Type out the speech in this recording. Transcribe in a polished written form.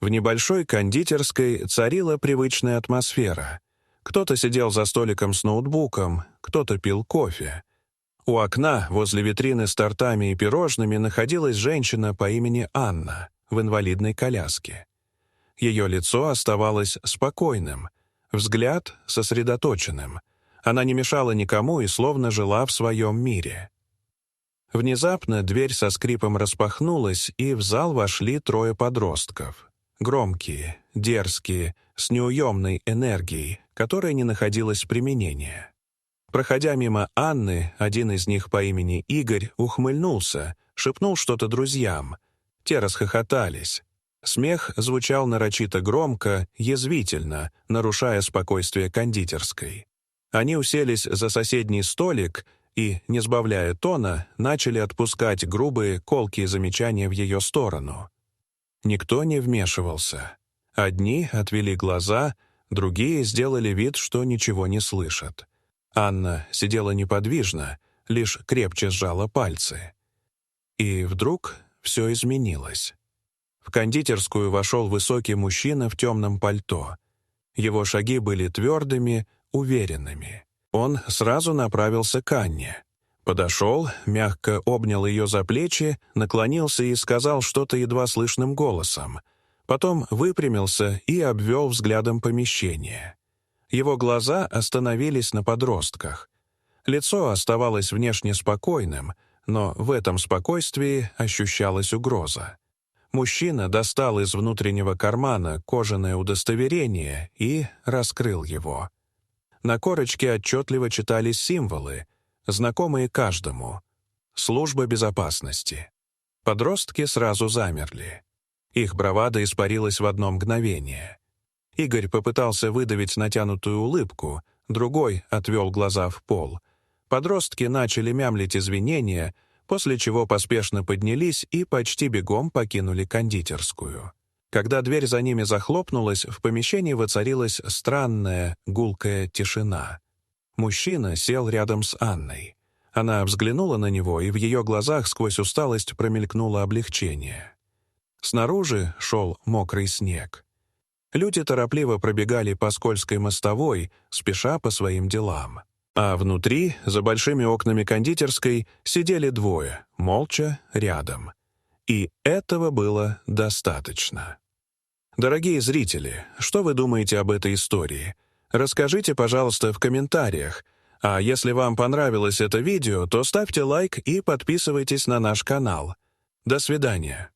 В небольшой кондитерской царила привычная атмосфера. Кто-то сидел за столиком с ноутбуком, кто-то пил кофе. У окна, возле витрины с тортами и пирожными, находилась женщина по имени Анна в инвалидной коляске. Ее лицо оставалось спокойным, взгляд сосредоточенным. Она не мешала никому и словно жила в своем мире. Внезапно дверь со скрипом распахнулась, и в зал вошли трое подростков. Громкие, дерзкие, с неуемной энергией, которой не находилось применения. Проходя мимо Анны, один из них по имени Игорь ухмыльнулся, шепнул что-то друзьям. Те расхохотались. Смех звучал нарочито громко, язвительно, нарушая спокойствие кондитерской. Они уселись за соседний столик и, не сбавляя тона, начали отпускать грубые, колкие замечания в ее сторону. Никто не вмешивался. Одни отвели глаза, другие сделали вид, что ничего не слышат. Анна сидела неподвижно, лишь крепче сжала пальцы. И вдруг все изменилось. В кондитерскую вошел высокий мужчина в темном пальто. Его шаги были твердыми, уверенными. Он сразу направился к Анне. Подошел, мягко обнял ее за плечи, наклонился и сказал что-то едва слышным голосом. Потом выпрямился и обвел взглядом помещение. Его глаза остановились на подростках. Лицо оставалось внешне спокойным, но в этом спокойствии ощущалась угроза. Мужчина достал из внутреннего кармана кожаное удостоверение и раскрыл его. На корочке отчетливо читались символы, знакомые каждому. Служба безопасности. Подростки сразу замерли. Их бравада испарилась в одно мгновение. Игорь попытался выдавить натянутую улыбку, другой отвел глаза в пол. Подростки начали мямлить извинения, после чего поспешно поднялись и почти бегом покинули кондитерскую. Когда дверь за ними захлопнулась, в помещении воцарилась странная, гулкая тишина. Мужчина сел рядом с Анной. Она взглянула на него, и в ее глазах сквозь усталость промелькнуло облегчение. Снаружи шел мокрый снег. Люди торопливо пробегали по скользкой мостовой, спеша по своим делам. А внутри, за большими окнами кондитерской, сидели двое, молча, рядом. И этого было достаточно. Дорогие зрители, что вы думаете об этой истории? Расскажите, пожалуйста, в комментариях. А если вам понравилось это видео, то ставьте лайк и подписывайтесь на наш канал. До свидания.